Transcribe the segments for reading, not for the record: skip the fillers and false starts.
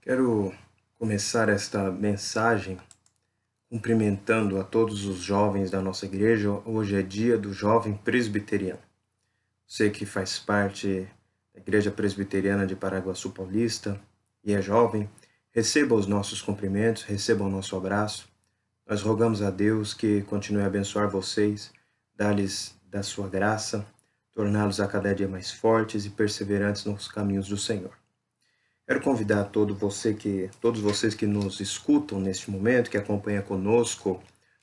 Quero começar esta mensagem cumprimentando a todos os jovens da nossa igreja. Hoje é dia do jovem presbiteriano. Você que faz parte da Igreja Presbiteriana de Paraguaçu Paulista e é jovem, receba os nossos cumprimentos, receba o nosso abraço. Nós rogamos a Deus que continue a abençoar vocês, dar-lhes da sua graça, torná-los a cada dia mais fortes e perseverantes nos caminhos do Senhor. Quero convidar todos vocês que nos escutam neste momento, que acompanham conosco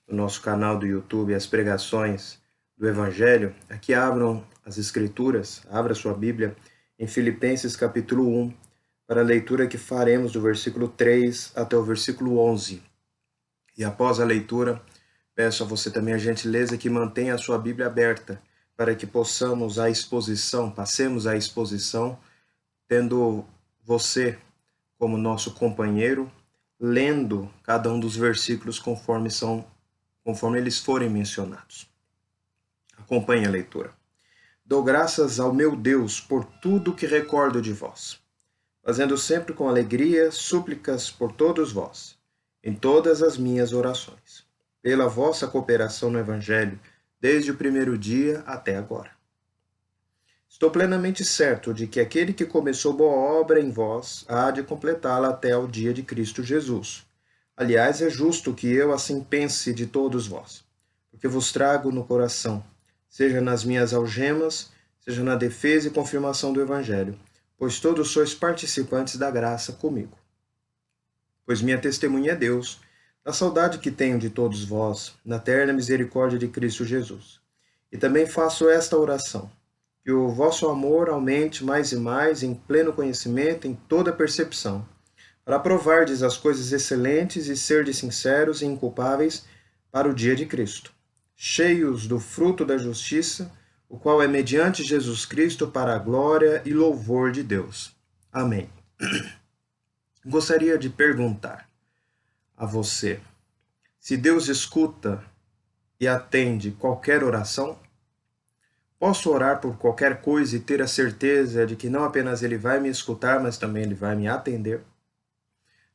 no nosso canal do YouTube as pregações do Evangelho, a que abram as Escrituras, abra sua Bíblia em Filipenses capítulo 1, para a leitura que faremos do versículo 3 até o versículo 11. E após a leitura, peço a você também a gentileza que mantenha a sua Bíblia aberta, para que passemos à exposição, tendo você como nosso companheiro, lendo cada um dos versículos conforme eles forem mencionados. Acompanhe a leitura. Dou graças ao meu Deus por tudo que recordo de vós, fazendo sempre com alegria súplicas por todos vós, em todas as minhas orações, pela vossa cooperação no Evangelho, desde o primeiro dia até agora. Estou plenamente certo de que aquele que começou boa obra em vós há de completá-la até ao dia de Cristo Jesus. Aliás, é justo que eu assim pense de todos vós, porque vos trago no coração, seja nas minhas algemas, seja na defesa e confirmação do Evangelho, pois todos sois participantes da graça comigo. Pois minha testemunha é Deus, da saudade que tenho de todos vós, na terna misericórdia de Cristo Jesus. E também faço esta oração, que o vosso amor aumente mais e mais em pleno conhecimento, em toda percepção, para provardes as coisas excelentes e serdes sinceros e inculpáveis para o dia de Cristo, cheios do fruto da justiça, o qual é mediante Jesus Cristo para a glória e louvor de Deus. Amém. Gostaria de perguntar a você, se Deus escuta e atende qualquer oração? Posso orar por qualquer coisa e ter a certeza de que não apenas Ele vai me escutar, mas também Ele vai me atender?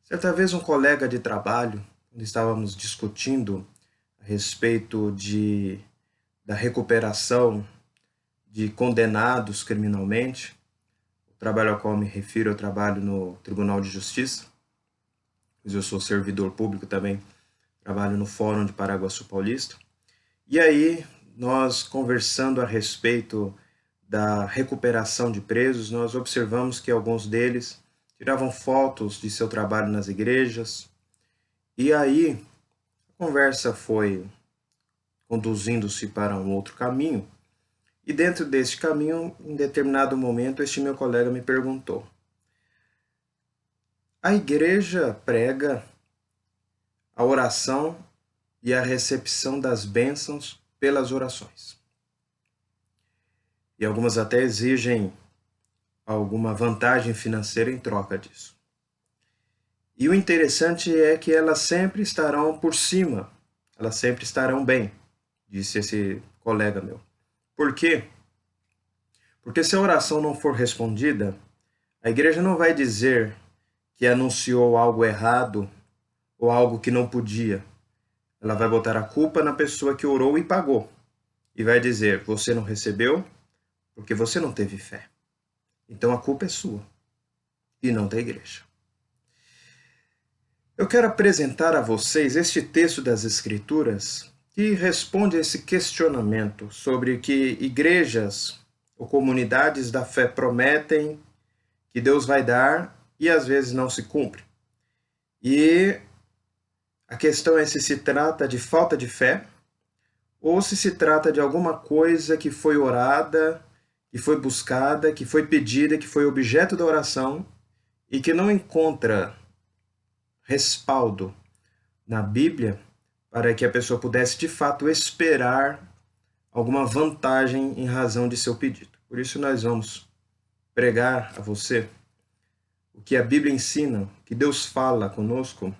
Certa vez um colega de trabalho, onde estávamos discutindo a respeito da recuperação de condenados criminalmente, o trabalho ao qual me refiro, eu trabalho no Tribunal de Justiça, pois eu sou servidor público também, trabalho no Fórum de Paraguaçu Paulista, e aí nós conversando a respeito da recuperação de presos, nós observamos que alguns deles tiravam fotos de seu trabalho nas igrejas, e aí a conversa foi conduzindo-se para um outro caminho, e dentro deste caminho, em determinado momento, este meu colega me perguntou: a igreja prega a oração e a recepção das bênçãos pelas orações. E algumas até exigem alguma vantagem financeira em troca disso. E o interessante é que elas sempre estarão por cima, elas sempre estarão bem, disse esse colega meu. Por quê? Porque se a oração não for respondida, a igreja não vai dizer que anunciou algo errado ou algo que não podia. Ela vai botar a culpa na pessoa que orou e pagou. E vai dizer, você não recebeu porque você não teve fé. Então a culpa é sua e não da igreja. Eu quero apresentar a vocês este texto das Escrituras que responde a esse questionamento sobre que igrejas ou comunidades da fé prometem que Deus vai dar e às vezes não se cumpre. E a questão é se trata de falta de fé ou se trata de alguma coisa que foi orada, que foi buscada, que foi pedida, que foi objeto da oração e que não encontra respaldo na Bíblia para que a pessoa pudesse de fato esperar alguma vantagem em razão de seu pedido. Por isso nós vamos pregar a você o que a Bíblia ensina, que Deus fala conosco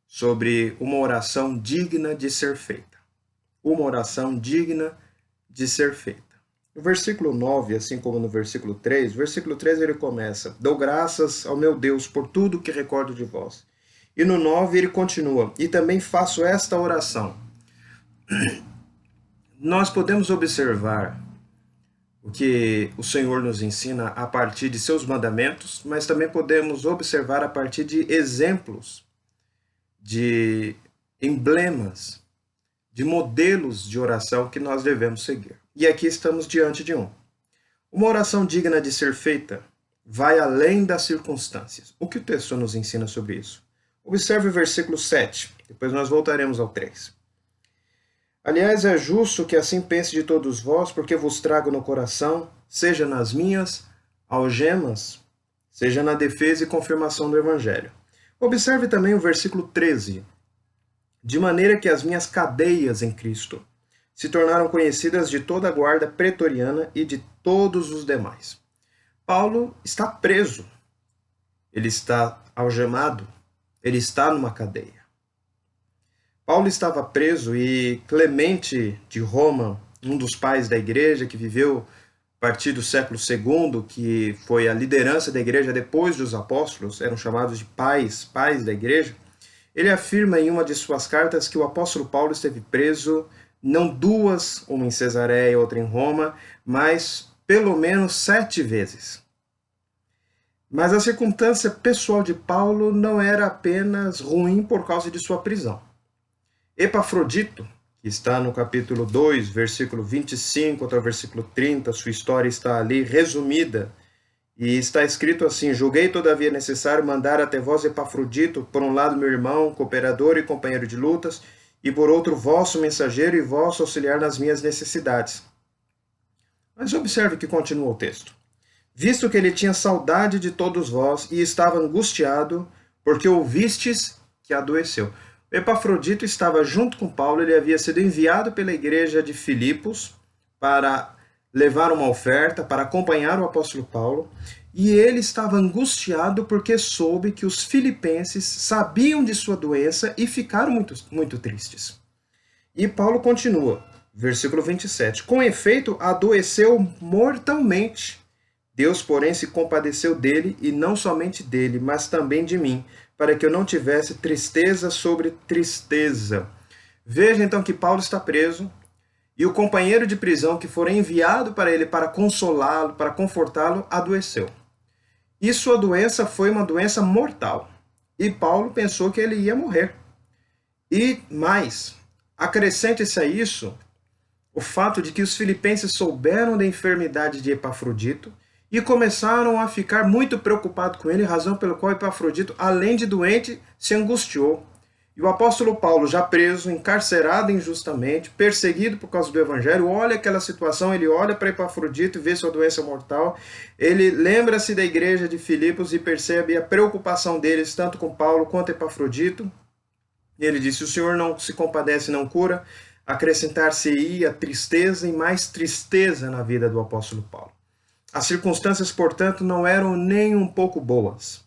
sobre uma oração digna de ser feita. Uma oração digna de ser feita. No versículo 9, assim como no versículo 3, versículo 3 ele começa: Dou graças ao meu Deus por tudo que recordo de vós. E no 9 ele continua: E também faço esta oração. Nós podemos observar o que o Senhor nos ensina a partir de seus mandamentos, mas também podemos observar a partir de exemplos, de emblemas, de modelos de oração que nós devemos seguir. E aqui estamos diante de um. Uma oração digna de ser feita vai além das circunstâncias. O que o texto nos ensina sobre isso? Observe o versículo 7, depois nós voltaremos ao 3. Aliás, é justo que assim pense de todos vós, porque vos trago no coração, seja nas minhas algemas, seja na defesa e confirmação do Evangelho. Observe também o versículo 13. De maneira que as minhas cadeias em Cristo se tornaram conhecidas de toda a guarda pretoriana e de todos os demais. Paulo está preso, ele está algemado, ele está numa cadeia. Paulo estava preso e Clemente de Roma, um dos pais da igreja, que viveu a partir do século II, que foi a liderança da igreja depois dos apóstolos, eram chamados de pais da igreja, ele afirma em uma de suas cartas que o apóstolo Paulo esteve preso não duas, uma em Cesareia e outra em Roma, mas pelo menos 7 vezes. Mas a circunstância pessoal de Paulo não era apenas ruim por causa de sua prisão. Epafrodito, que está no capítulo 2, versículo 25 até o versículo 30, sua história está ali resumida, e está escrito assim: Julguei todavia necessário mandar até vós Epafrodito, por um lado meu irmão, cooperador e companheiro de lutas, e por outro vosso mensageiro e vosso auxiliar nas minhas necessidades. Mas observe que continua o texto. Visto que ele tinha saudade de todos vós e estava angustiado, porque ouvistes que adoeceu. Epafrodito estava junto com Paulo, ele havia sido enviado pela igreja de Filipos para levar uma oferta, para acompanhar o apóstolo Paulo, e ele estava angustiado porque soube que os filipenses sabiam de sua doença e ficaram muito tristes. E Paulo continua, versículo 27, com efeito, adoeceu mortalmente. Deus, porém, se compadeceu dele, e não somente dele, mas também de mim, para que eu não tivesse tristeza sobre tristeza. Veja então que Paulo está preso, e o companheiro de prisão que for enviado para ele para consolá-lo, para confortá-lo, adoeceu. E sua doença foi uma doença mortal. E Paulo pensou que ele ia morrer. E mais, acrescente-se a isso o fato de que os filipenses souberam da enfermidade de Epafrodito e começaram a ficar muito preocupados com ele, razão pela qual Epafrodito, além de doente, se angustiou. E o apóstolo Paulo, já preso, encarcerado injustamente, perseguido por causa do evangelho, olha aquela situação, ele olha para Epafrodito e vê sua doença mortal, ele lembra-se da igreja de Filipos e percebe a preocupação deles, tanto com Paulo quanto Epafrodito. E ele disse: o Senhor não se compadece, não cura, acrescentar-se-ia tristeza e mais tristeza na vida do apóstolo Paulo. As circunstâncias, portanto, não eram nem um pouco boas.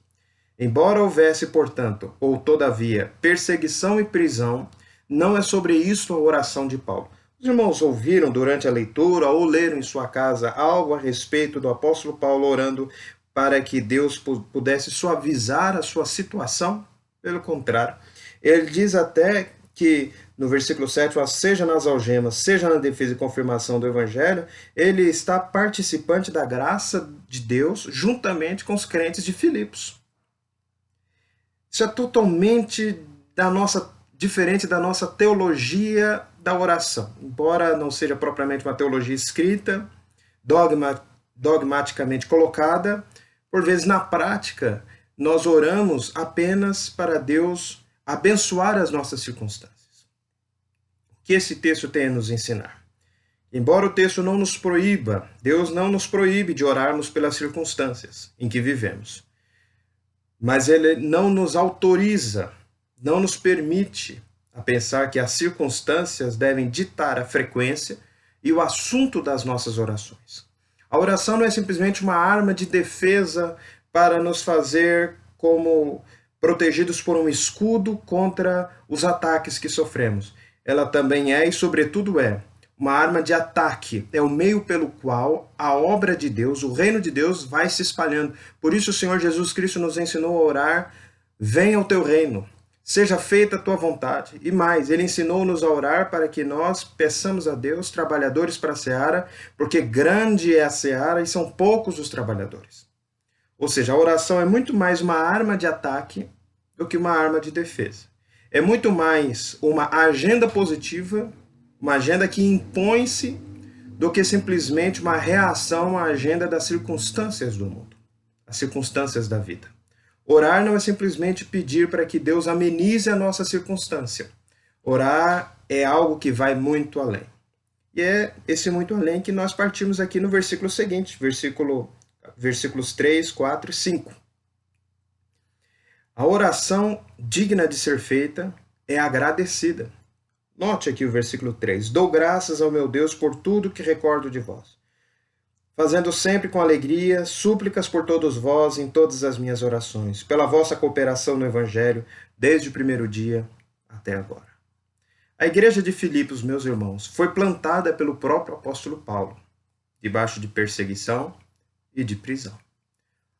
Embora houvesse, portanto, ou todavia, perseguição e prisão, não é sobre isso a oração de Paulo. Os irmãos ouviram durante a leitura ou leram em sua casa algo a respeito do apóstolo Paulo orando para que Deus pudesse suavizar a sua situação? Pelo contrário, ele diz até que no versículo 7, seja nas algemas, seja na defesa e confirmação do evangelho, ele está participante da graça de Deus juntamente com os crentes de Filipos. Isso é totalmente diferente da nossa teologia da oração. Embora não seja propriamente uma teologia escrita, dogmaticamente colocada, por vezes na prática nós oramos apenas para Deus abençoar as nossas circunstâncias. O que esse texto tem a nos ensinar? Embora o texto não nos proíba, Deus não nos proíbe de orarmos pelas circunstâncias em que vivemos. Mas ele não nos autoriza, não nos permite a pensar que as circunstâncias devem ditar a frequência e o assunto das nossas orações. A oração não é simplesmente uma arma de defesa para nos fazer como protegidos por um escudo contra os ataques que sofremos. Ela também é, e sobretudo é, uma arma de ataque, é o meio pelo qual a obra de Deus, o reino de Deus vai se espalhando. Por isso o Senhor Jesus Cristo nos ensinou a orar: venha o teu reino, seja feita a tua vontade. E mais, ele ensinou-nos a orar para que nós peçamos a Deus trabalhadores para a seara, porque grande é a seara e são poucos os trabalhadores. Ou seja, a oração é muito mais uma arma de ataque do que uma arma de defesa. É muito mais uma agenda positiva, uma agenda que impõe-se, do que simplesmente uma reação à agenda das circunstâncias do mundo, as circunstâncias da vida. Orar não é simplesmente pedir para que Deus amenize a nossa circunstância. Orar é algo que vai muito além. E é esse muito além que nós partimos aqui no versículo seguinte, versículos 3, 4 e 5. A oração digna de ser feita é agradecida. Note aqui o versículo 3. Dou graças ao meu Deus por tudo que recordo de vós, fazendo sempre com alegria súplicas por todos vós em todas as minhas orações, pela vossa cooperação no Evangelho, desde o primeiro dia até agora. A igreja de Filipos, meus irmãos, foi plantada pelo próprio apóstolo Paulo, debaixo de perseguição e de prisão.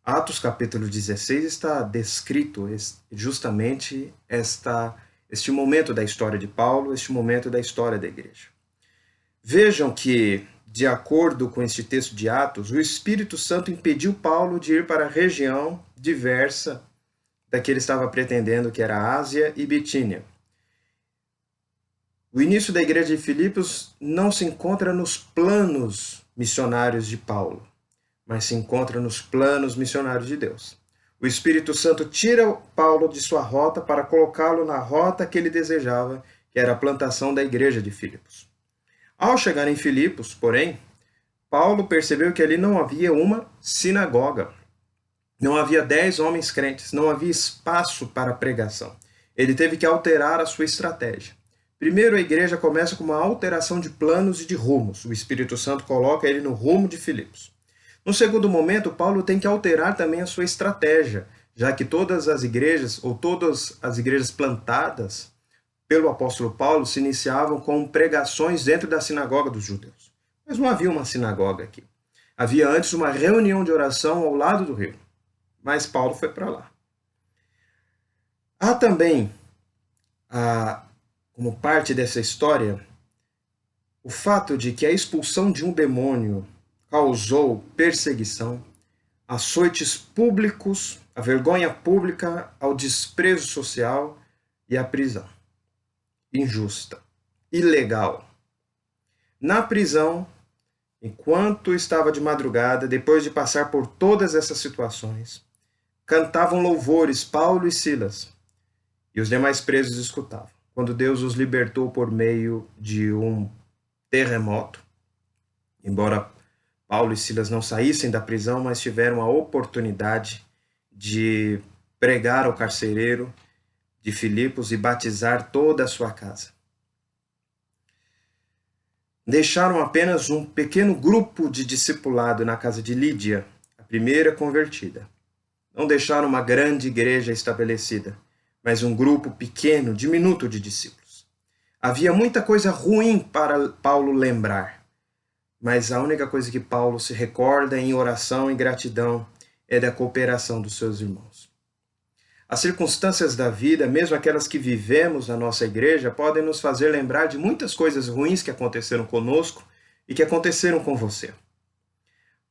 Atos capítulo 16 está descrito justamente este momento da história de Paulo, este momento da história da igreja. Vejam que, de acordo com este texto de Atos, o Espírito Santo impediu Paulo de ir para a região diversa da que ele estava pretendendo, que era a Ásia e Bitínia. O início da igreja de Filipos não se encontra nos planos missionários de Paulo, mas se encontra nos planos missionários de Deus. O Espírito Santo tira Paulo de sua rota para colocá-lo na rota que ele desejava, que era a plantação da igreja de Filipos. Ao chegar em Filipos, porém, Paulo percebeu que ali não havia uma sinagoga. Não havia 10 homens crentes, não havia espaço para pregação. Ele teve que alterar a sua estratégia. Primeiro, a igreja começa com uma alteração de planos e de rumos. O Espírito Santo coloca ele no rumo de Filipos. No segundo momento, Paulo tem que alterar também a sua estratégia, já que todas as igrejas plantadas pelo apóstolo Paulo se iniciavam com pregações dentro da sinagoga dos judeus. Mas não havia uma sinagoga aqui. Havia antes uma reunião de oração ao lado do rio. Mas Paulo foi para lá. Há também, como parte dessa história, o fato de que a expulsão de um demônio causou perseguição, açoites públicos, a vergonha pública, ao desprezo social e à prisão. Injusta, ilegal. Na prisão, enquanto estava de madrugada, depois de passar por todas essas situações, cantavam louvores Paulo e Silas, e os demais presos escutavam. Quando Deus os libertou por meio de um terremoto, embora Paulo e Silas não saíssem da prisão, mas tiveram a oportunidade de pregar ao carcereiro de Filipos e batizar toda a sua casa. Deixaram apenas um pequeno grupo de discipulado na casa de Lídia, a primeira convertida. Não deixaram uma grande igreja estabelecida, mas um grupo pequeno, diminuto de discípulos. Havia muita coisa ruim para Paulo lembrar, mas a única coisa que Paulo se recorda em oração e gratidão é da cooperação dos seus irmãos. As circunstâncias da vida, mesmo aquelas que vivemos na nossa igreja, podem nos fazer lembrar de muitas coisas ruins que aconteceram conosco e que aconteceram com você.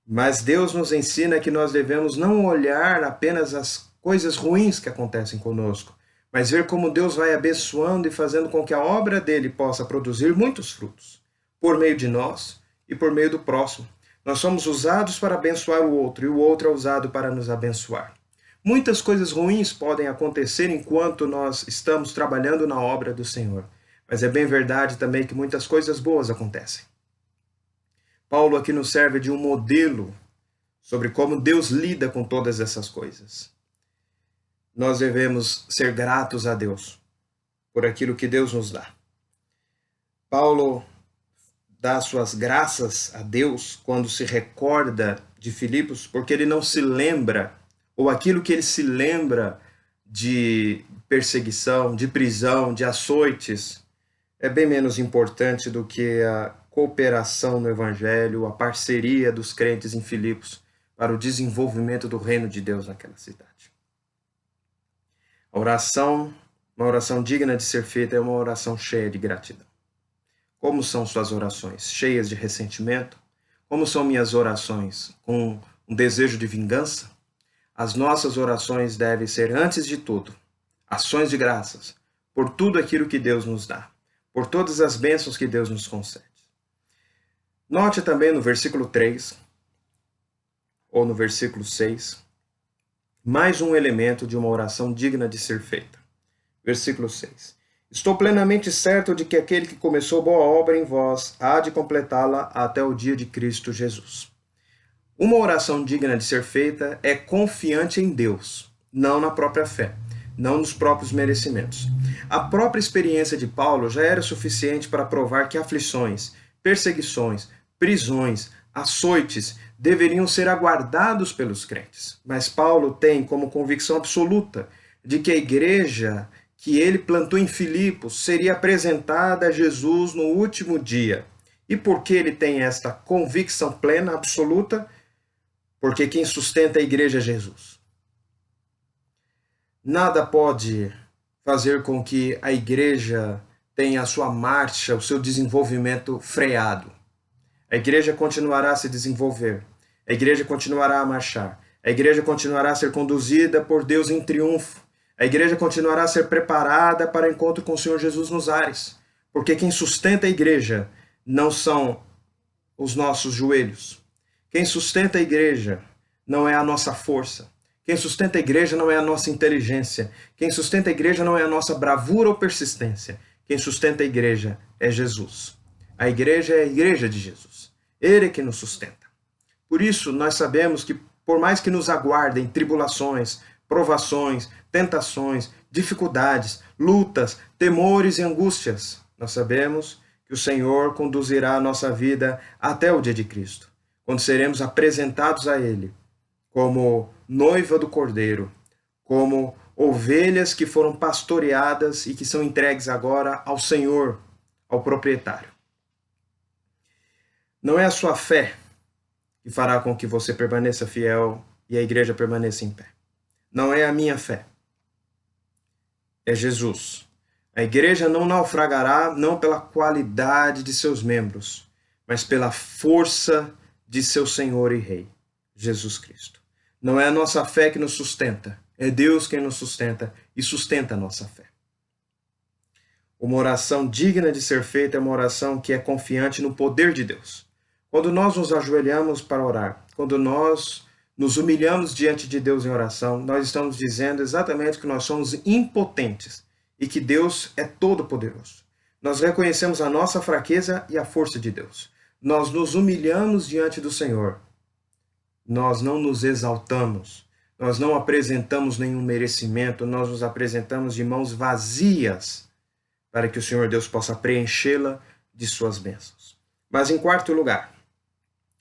Mas Deus nos ensina que nós devemos não olhar apenas as coisas ruins que acontecem conosco, mas ver como Deus vai abençoando e fazendo com que a obra dele possa produzir muitos frutos, por meio de nós e por meio do próximo. Nós somos usados para abençoar o outro, e o outro é usado para nos abençoar. Muitas coisas ruins podem acontecer enquanto nós estamos trabalhando na obra do Senhor, mas é bem verdade também que muitas coisas boas acontecem. Paulo aqui nos serve de um modelo sobre como Deus lida com todas essas coisas. Nós devemos ser gratos a Deus por aquilo que Deus nos dá. Paulo dá suas graças a Deus quando se recorda de Filipos, porque ele não se lembra, ou aquilo que ele se lembra de perseguição, de prisão, de açoites, é bem menos importante do que cooperação no Evangelho, a parceria dos crentes em Filipos para o desenvolvimento do reino de Deus naquela cidade. Uma oração digna de ser feita é uma oração cheia de gratidão. Como são suas orações? Cheias de ressentimento? Como são minhas orações? Com um desejo de vingança? As nossas orações devem ser, antes de tudo, ações de graças por tudo aquilo que Deus nos dá, por todas as bênçãos que Deus nos concede. Note também no versículo 3, ou no versículo 6, mais um elemento de uma oração digna de ser feita. Versículo 6. Estou plenamente certo de que aquele que começou boa obra em vós há de completá-la até o dia de Cristo Jesus. Uma oração digna de ser feita é confiante em Deus, não na própria fé, não nos próprios merecimentos. A própria experiência de Paulo já era suficiente para provar que aflições, perseguições, prisões, açoites deveriam ser aguardados pelos crentes. Mas Paulo tem como convicção absoluta de que a igreja que ele plantou em Filipos seria apresentada a Jesus no último dia. E por que ele tem esta convicção plena, absoluta? Porque quem sustenta a igreja é Jesus. Nada pode fazer com que a igreja tenha a sua marcha, o seu desenvolvimento freado. A igreja continuará a se desenvolver. A igreja continuará a marchar. A igreja continuará a ser conduzida por Deus em triunfo. A igreja continuará a ser preparada para o encontro com o Senhor Jesus nos ares. Porque quem sustenta a igreja não são os nossos joelhos. Quem sustenta a igreja não é a nossa força. Quem sustenta a igreja não é a nossa inteligência. Quem sustenta a igreja não é a nossa bravura ou persistência. Quem sustenta a igreja é Jesus. A igreja é a igreja de Jesus. Ele é que nos sustenta. Por isso, nós sabemos que, por mais que nos aguardem tribulações, provações, tentações, dificuldades, lutas, temores e angústias, nós sabemos que o Senhor conduzirá a nossa vida até o dia de Cristo, quando seremos apresentados a Ele como noiva do Cordeiro, como ovelhas que foram pastoreadas e que são entregues agora ao Senhor, ao proprietário. Não é a sua fé que fará com que você permaneça fiel e a igreja permaneça em pé. Não é a minha fé. É Jesus. A igreja não naufragará não pela qualidade de seus membros, mas pela força de seu Senhor e Rei, Jesus Cristo. Não é a nossa fé que nos sustenta, é Deus quem nos sustenta e sustenta a nossa fé. Uma oração digna de ser feita é uma oração que é confiante no poder de Deus. Quando nós nos ajoelhamos para orar, quando nós nos humilhamos diante de Deus em oração, nós estamos dizendo exatamente que nós somos impotentes e que Deus é todo-poderoso. Nós reconhecemos a nossa fraqueza e a força de Deus. Nós nos humilhamos diante do Senhor. Nós não nos exaltamos. Nós não apresentamos nenhum merecimento. Nós nos apresentamos de mãos vazias para que o Senhor Deus possa preenchê-la de suas bênçãos. Mas em quarto lugar,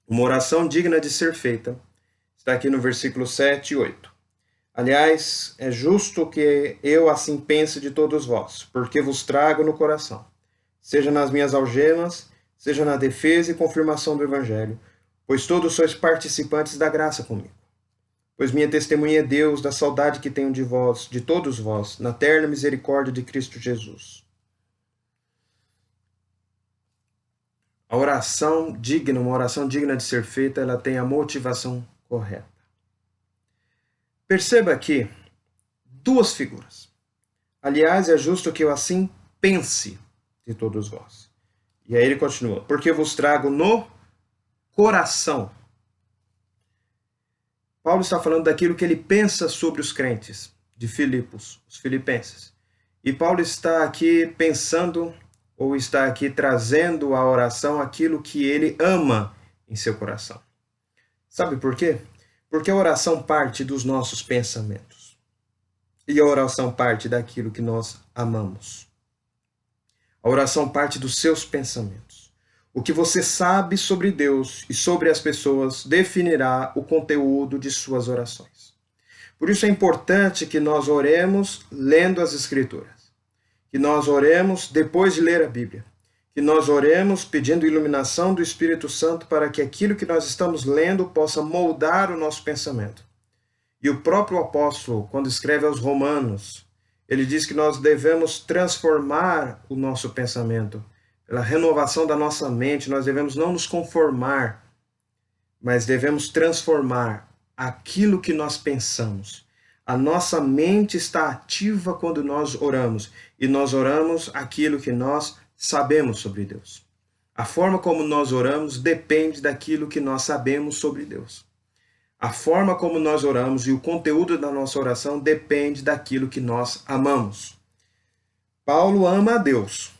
uma oração digna de ser feita está aqui no versículo 7 e 8. Aliás, é justo que eu assim pense de todos vós, porque vos trago no coração, seja nas minhas algemas, seja na defesa e confirmação do Evangelho, pois todos sois participantes da graça comigo. Pois minha testemunha é Deus da saudade que tenho de vós, de todos vós, na terna misericórdia de Cristo Jesus. A oração digna, uma oração digna de ser feita, ela tem a motivação correta. Perceba aqui duas figuras. Aliás, é justo que eu assim pense de todos vós. E aí ele continua, porque vos trago no coração. Paulo está falando daquilo que ele pensa sobre os crentes de Filipos, os filipenses. E Paulo está aqui pensando, ou está aqui trazendo à oração aquilo que ele ama em seu coração. Sabe por quê? Porque a oração parte dos nossos pensamentos. E a oração parte daquilo que nós amamos. A oração parte dos seus pensamentos. O que você sabe sobre Deus e sobre as pessoas definirá o conteúdo de suas orações. Por isso é importante que nós oremos lendo as Escrituras. Que nós oremos depois de ler a Bíblia. que nós oremos pedindo iluminação do Espírito Santo para que aquilo que nós estamos lendo possa moldar o nosso pensamento. E o próprio apóstolo, quando escreve aos Romanos, ele diz que nós devemos transformar o nosso pensamento. Pela renovação da nossa mente, nós devemos não nos conformar, mas devemos transformar aquilo que nós pensamos. A nossa mente está ativa quando nós oramos, e nós oramos aquilo que nós sabemos sobre Deus. A forma como nós oramos depende daquilo que nós sabemos sobre Deus. A forma como nós oramos e o conteúdo da nossa oração depende daquilo que nós amamos. Paulo ama a Deus.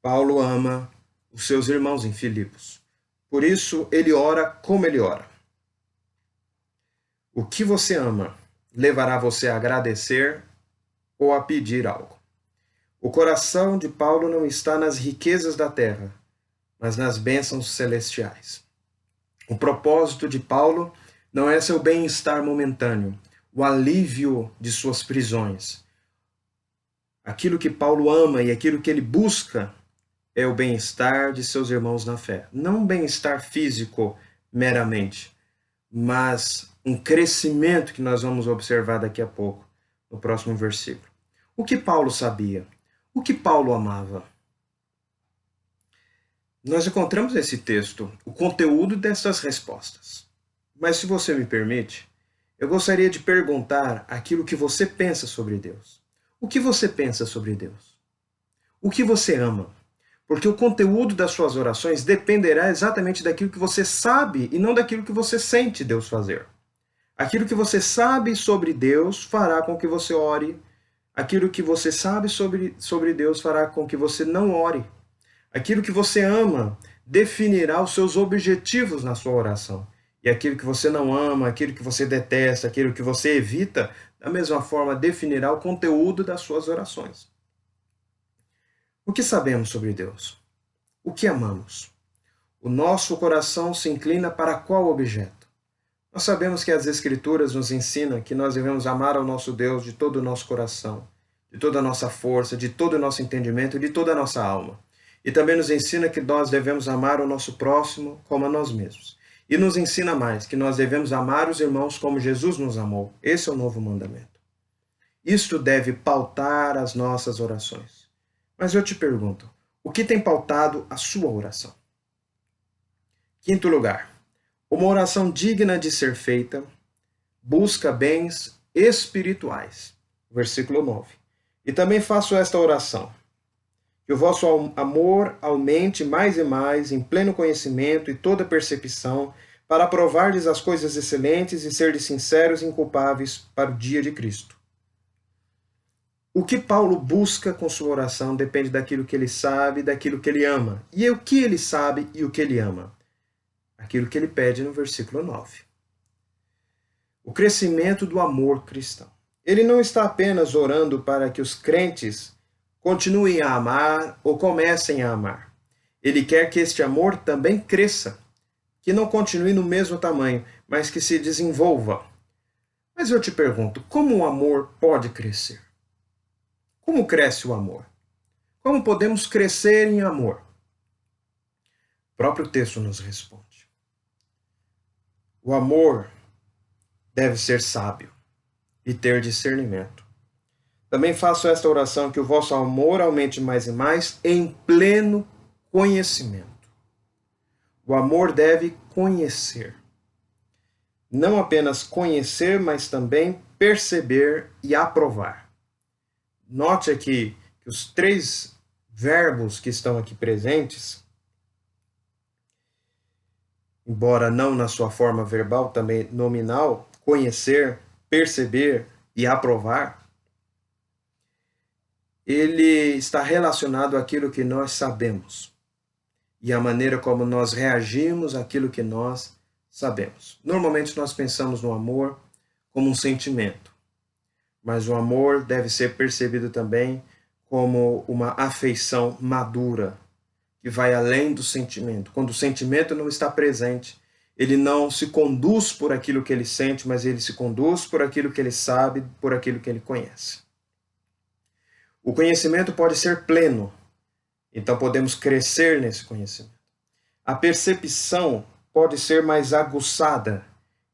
Paulo ama os seus irmãos em Filipos. Por isso, ele ora como ele ora. O que você ama levará você a agradecer ou a pedir algo. O coração de Paulo não está nas riquezas da terra, mas nas bênçãos celestiais. O propósito de Paulo não é seu bem-estar momentâneo, o alívio de suas prisões. Aquilo que Paulo ama e aquilo que ele busca é o bem-estar de seus irmãos na fé. Não um bem-estar físico meramente, mas um crescimento que nós vamos observar daqui a pouco, no próximo versículo. O que Paulo sabia? O que Paulo amava? Nós encontramos nesse texto o conteúdo dessas respostas. Mas se você me permite, eu gostaria de perguntar aquilo que você pensa sobre Deus. O que você pensa sobre Deus? O que você ama? Porque o conteúdo das suas orações dependerá exatamente daquilo que você sabe e não daquilo que você sente Deus fazer. Aquilo que você sabe sobre Deus fará com que você ore. Aquilo que você sabe sobre Deus fará com que você não ore. Aquilo que você ama definirá os seus objetivos na sua oração. E aquilo que você não ama, aquilo que você detesta, aquilo que você evita, da mesma forma definirá o conteúdo das suas orações. O que sabemos sobre Deus? O que amamos? O nosso coração se inclina para qual objeto? Nós sabemos que as Escrituras nos ensinam que nós devemos amar ao nosso Deus de todo o nosso coração, de toda a nossa força, de todo o nosso entendimento e de toda a nossa alma. E também nos ensina que nós devemos amar o nosso próximo como a nós mesmos. E nos ensina mais que nós devemos amar os irmãos como Jesus nos amou. Esse é o novo mandamento. Isto deve pautar as nossas orações. Mas eu te pergunto, o que tem pautado a sua oração? Quinto lugar, uma oração digna de ser feita busca bens espirituais. Versículo 9. E também faço esta oração: que o vosso amor aumente mais e mais em pleno conhecimento e toda percepção, para provardes as coisas excelentes e serdes sinceros e inculpáveis para o dia de Cristo. O que Paulo busca com sua oração depende daquilo que ele sabe, daquilo que ele ama. E o que ele sabe e o que ele ama? Aquilo que ele pede no versículo 9. O crescimento do amor cristão. Ele não está apenas orando para que os crentes continuem a amar ou comecem a amar. Ele quer que este amor também cresça, que não continue no mesmo tamanho, mas que se desenvolva. Mas eu te pergunto, como o amor pode crescer? Como cresce o amor? Como podemos crescer em amor? O próprio texto nos responde. O amor deve ser sábio e ter discernimento. Também faço esta oração, que o vosso amor aumente mais e mais em pleno conhecimento. O amor deve conhecer. Não apenas conhecer, mas também perceber e aprovar. Note aqui que os três verbos que estão aqui presentes, embora não na sua forma verbal, também nominal, conhecer, perceber e aprovar, ele está relacionado àquilo que nós sabemos e à maneira como nós reagimos àquilo que nós sabemos. Normalmente nós pensamos no amor como um sentimento, mas o amor deve ser percebido também como uma afeição madura, que vai além do sentimento. Quando o sentimento não está presente, ele não se conduz por aquilo que ele sente, mas ele se conduz por aquilo que ele sabe, por aquilo que ele conhece. O conhecimento pode ser pleno, Então podemos crescer nesse conhecimento. A percepção pode ser mais aguçada.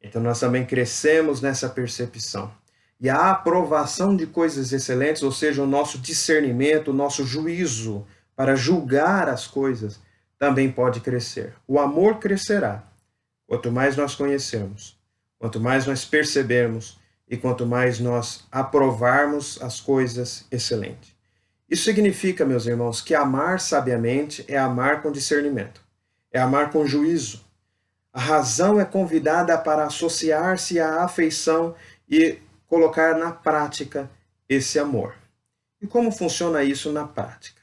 Então nós também crescemos nessa percepção. E a aprovação de coisas excelentes, ou seja, o nosso discernimento, o nosso juízo para julgar as coisas, também pode crescer. O amor crescerá quanto mais nós conhecermos, quanto mais nós percebermos e quanto mais nós aprovarmos as coisas excelentes. Isso significa, meus irmãos, que amar sabiamente é amar com discernimento, é amar com juízo. A razão é convidada para associar-se à afeição e colocar na prática esse amor. E como funciona isso na prática?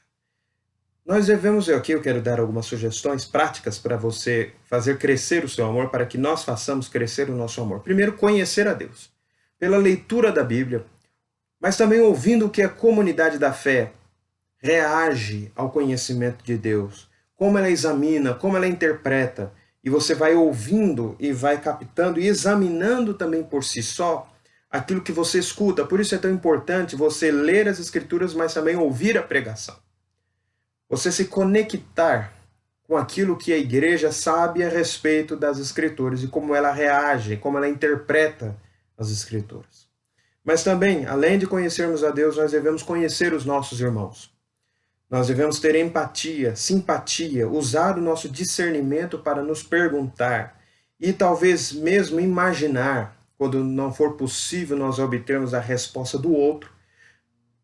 Nós devemos, aqui eu quero dar algumas sugestões práticas para você fazer crescer o seu amor, para que nós façamos crescer o nosso amor. Primeiro, conhecer a Deus, pela leitura da Bíblia, mas também ouvindo o que a comunidade da fé reage ao conhecimento de Deus, como ela examina, como ela interpreta, e você vai ouvindo e vai captando e examinando também por si só aquilo que você escuta. Por isso é tão importante você ler as Escrituras, mas também ouvir a pregação. Você se conectar com aquilo que a igreja sabe a respeito das Escrituras e como ela reage, como ela interpreta as Escrituras. Mas também, além de conhecermos a Deus, nós devemos conhecer os nossos irmãos. Nós devemos ter empatia, simpatia, usar o nosso discernimento para nos perguntar e talvez mesmo imaginar, quando não for possível nós obtermos a resposta do outro,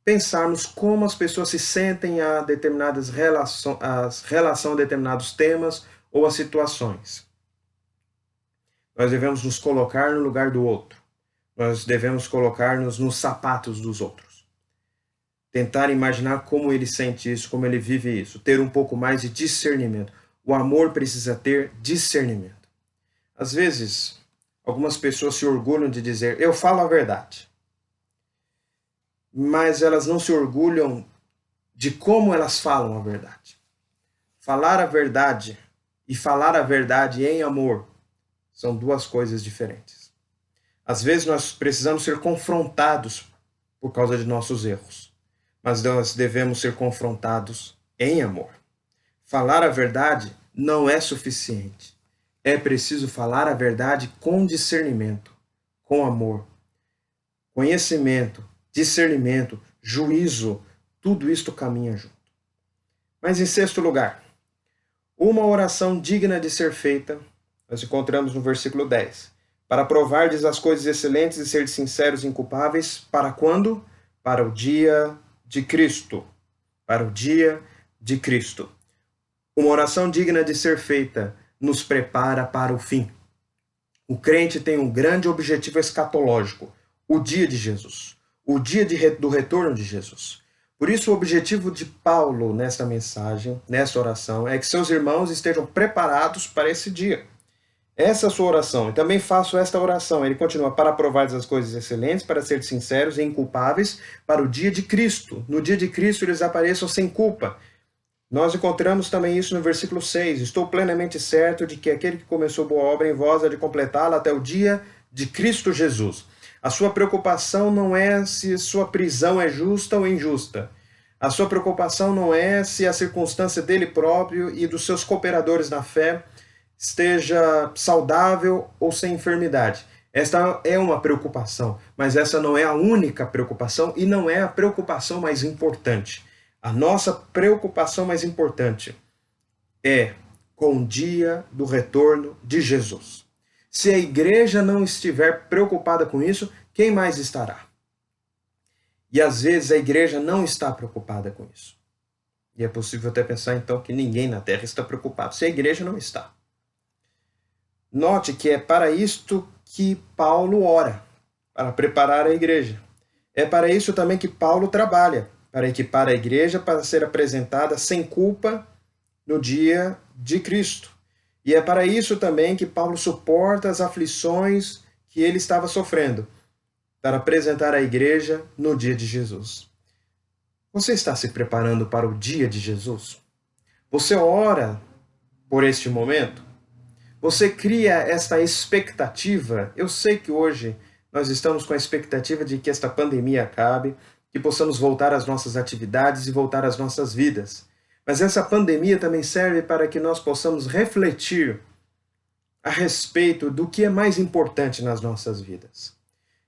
pensarmos como as pessoas se sentem a determinadas relação a determinados temas ou a situações. Nós devemos nos colocar no lugar do outro. Nós devemos colocar-nos nos sapatos dos outros. Tentar imaginar como ele sente isso, como ele vive isso. Ter um pouco mais de discernimento. O amor precisa ter discernimento. Às vezes, algumas pessoas se orgulham de dizer, eu falo a verdade. Mas elas não se orgulham de como elas falam a verdade. Falar a verdade e falar a verdade em amor são duas coisas diferentes. Às vezes nós precisamos ser confrontados por causa de nossos erros, mas nós devemos ser confrontados em amor. Falar a verdade não é suficiente. É preciso falar a verdade com discernimento, com amor. Conhecimento, discernimento, juízo, tudo isto caminha junto. Mas em sexto lugar, uma oração digna de ser feita, nós encontramos no versículo 10. Para provardes as coisas excelentes e ser sinceros e inculpáveis, para quando? Para o dia de Cristo. Para o dia de Cristo. Uma oração digna de ser feita nos prepara para o fim. O crente tem um grande objetivo escatológico, o dia de Jesus, o dia do retorno de Jesus. Por isso, o objetivo de Paulo nesta mensagem, nesta oração, é que seus irmãos estejam preparados para esse dia. Essa é a sua oração. E também faço esta oração. Ele continua, para provar as coisas excelentes, para ser sinceros e inculpáveis, para o dia de Cristo. No dia de Cristo eles apareçam sem culpa. Nós encontramos também isso no versículo 6. Estou plenamente certo de que aquele que começou boa obra em vós há de completá-la até o dia de Cristo Jesus. A sua preocupação não é se sua prisão é justa ou injusta. A sua preocupação não é se a circunstância dele próprio e dos seus cooperadores na fé esteja saudável ou sem enfermidade. Esta é uma preocupação, mas essa não é a única preocupação e não é a preocupação mais importante. A nossa preocupação mais importante é com o dia do retorno de Jesus. Se a igreja não estiver preocupada com isso, quem mais estará? E às vezes a igreja não está preocupada com isso. E é possível até pensar então que ninguém na terra está preocupado, se a igreja não está. Note que é para isto que Paulo ora, para preparar a igreja. É para isso também que Paulo trabalha, para equipar a igreja para ser apresentada sem culpa no dia de Cristo. E é para isso também que Paulo suporta as aflições que ele estava sofrendo, para apresentar a igreja no dia de Jesus. Você está se preparando para o dia de Jesus? Você ora por este momento? Você cria esta expectativa? Eu sei que hoje nós estamos com a expectativa de que esta pandemia acabe, que possamos voltar às nossas atividades e voltar às nossas vidas. Mas essa pandemia também serve para que nós possamos refletir a respeito do que é mais importante nas nossas vidas.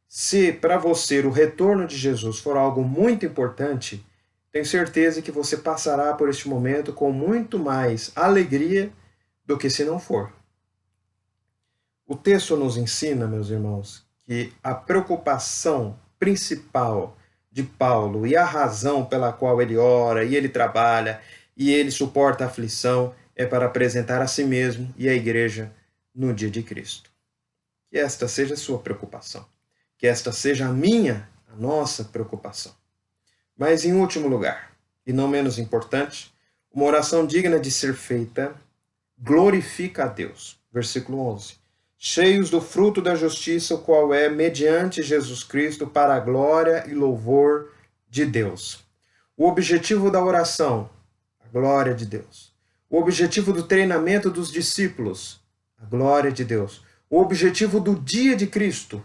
Se para você o retorno de Jesus for algo muito importante, tenho certeza que você passará por este momento com muito mais alegria do que se não for. O texto nos ensina, meus irmãos, que a preocupação principal de Paulo e a razão pela qual ele ora e ele trabalha e ele suporta a aflição é para apresentar a si mesmo e a igreja no dia de Cristo. Que esta seja a sua preocupação. Que esta seja a nossa preocupação. Mas em último lugar, e não menos importante, uma oração digna de ser feita glorifica a Deus. Versículo 11. Cheios do fruto da justiça, o qual é mediante Jesus Cristo para a glória e louvor de Deus. O objetivo da oração, a glória de Deus. O objetivo do treinamento dos discípulos, a glória de Deus. O objetivo do dia de Cristo,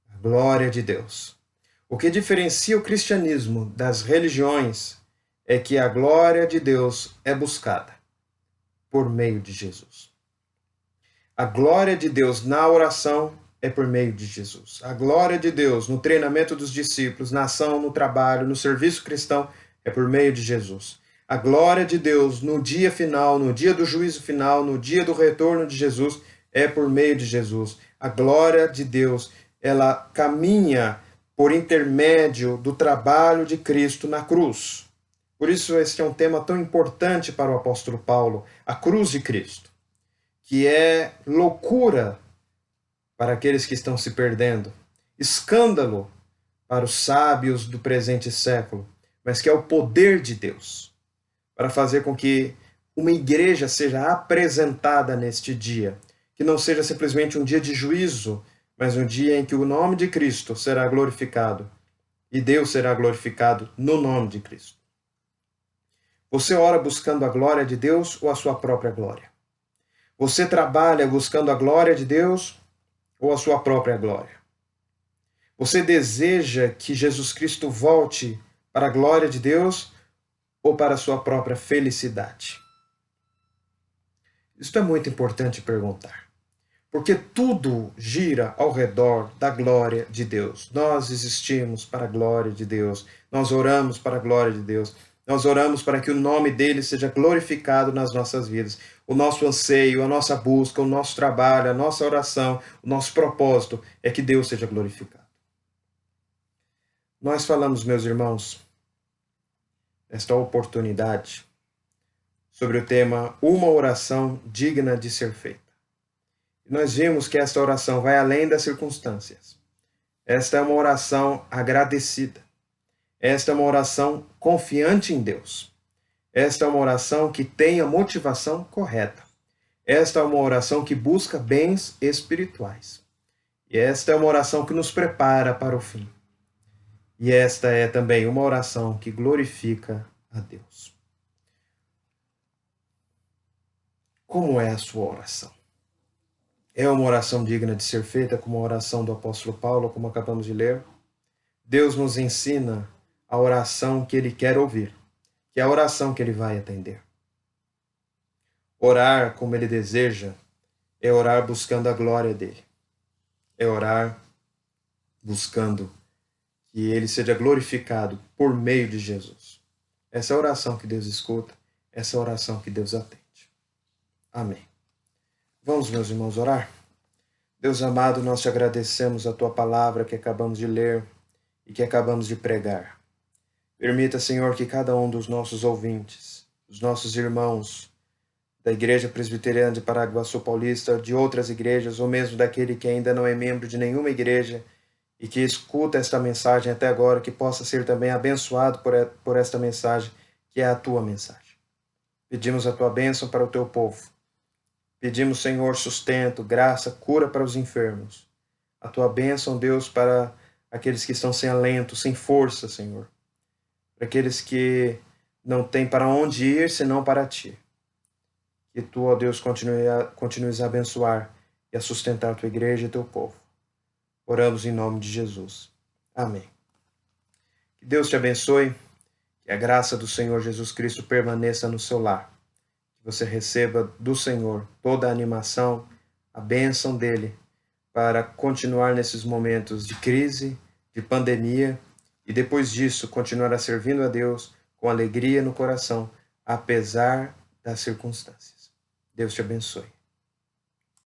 a glória de Deus. O que diferencia o cristianismo das religiões é que a glória de Deus é buscada por meio de Jesus. A glória de Deus na oração é por meio de Jesus. A glória de Deus no treinamento dos discípulos, na ação, no trabalho, no serviço cristão, é por meio de Jesus. A glória de Deus no dia final, no dia do juízo final, no dia do retorno de Jesus, é por meio de Jesus. A glória de Deus, ela caminha por intermédio do trabalho de Cristo na cruz. Por isso, este é um tema tão importante para o apóstolo Paulo, a cruz de Cristo, que é loucura para aqueles que estão se perdendo, escândalo para os sábios do presente século, mas que é o poder de Deus para fazer com que uma igreja seja apresentada neste dia, que não seja simplesmente um dia de juízo, mas um dia em que o nome de Cristo será glorificado e Deus será glorificado no nome de Cristo. Você ora buscando a glória de Deus ou a sua própria glória? Você trabalha buscando a glória de Deus ou a sua própria glória? Você deseja que Jesus Cristo volte para a glória de Deus ou para a sua própria felicidade? Isso é muito importante perguntar, porque tudo gira ao redor da glória de Deus. Nós existimos para a glória de Deus, nós oramos para a glória de Deus, nós oramos para que o nome dele seja glorificado nas nossas vidas. O nosso anseio, a nossa busca, o nosso trabalho, a nossa oração, o nosso propósito é que Deus seja glorificado. Nós falamos, meus irmãos, nesta oportunidade, sobre o tema Uma Oração Digna de Ser Feita. E nós vimos que esta oração vai além das circunstâncias. Esta é uma oração agradecida. Esta é uma oração confiante em Deus. Esta é uma oração que tem a motivação correta. Esta é uma oração que busca bens espirituais. E esta é uma oração que nos prepara para o fim. E esta é também uma oração que glorifica a Deus. Como é a sua oração? É uma oração digna de ser feita como a oração do apóstolo Paulo, como acabamos de ler? Deus nos ensina a oração que ele quer ouvir, que é a oração que ele vai atender. Orar como ele deseja é orar buscando a glória dele. É orar buscando que ele seja glorificado por meio de Jesus. Essa é a oração que Deus escuta, essa é a oração que Deus atende. Amém. Vamos, meus irmãos, orar? Deus amado, nós te agradecemos a tua palavra que acabamos de ler e que acabamos de pregar. Permita, Senhor, que cada um dos nossos ouvintes, os nossos irmãos da Igreja Presbiteriana de Paraguaçu Paulista, de outras igrejas, ou mesmo daquele que ainda não é membro de nenhuma igreja e que escuta esta mensagem até agora, que possa ser também abençoado por esta mensagem, que é a tua mensagem. Pedimos a tua bênção para o teu povo. Pedimos, Senhor, sustento, graça, cura para os enfermos. A tua bênção, Deus, para aqueles que estão sem alento, sem força, Senhor. Para aqueles que não têm para onde ir, senão para ti. Que tu, ó Deus, continues a abençoar e a sustentar a tua igreja e teu povo. Oramos em nome de Jesus. Amém. Que Deus te abençoe, que Que a graça do Senhor Jesus Cristo permaneça no seu lar. Que você receba do Senhor toda a animação, a bênção dele, para continuar nesses momentos de crise, de pandemia, e depois disso continuar servindo a Deus com alegria no coração, apesar das circunstâncias. Deus te abençoe.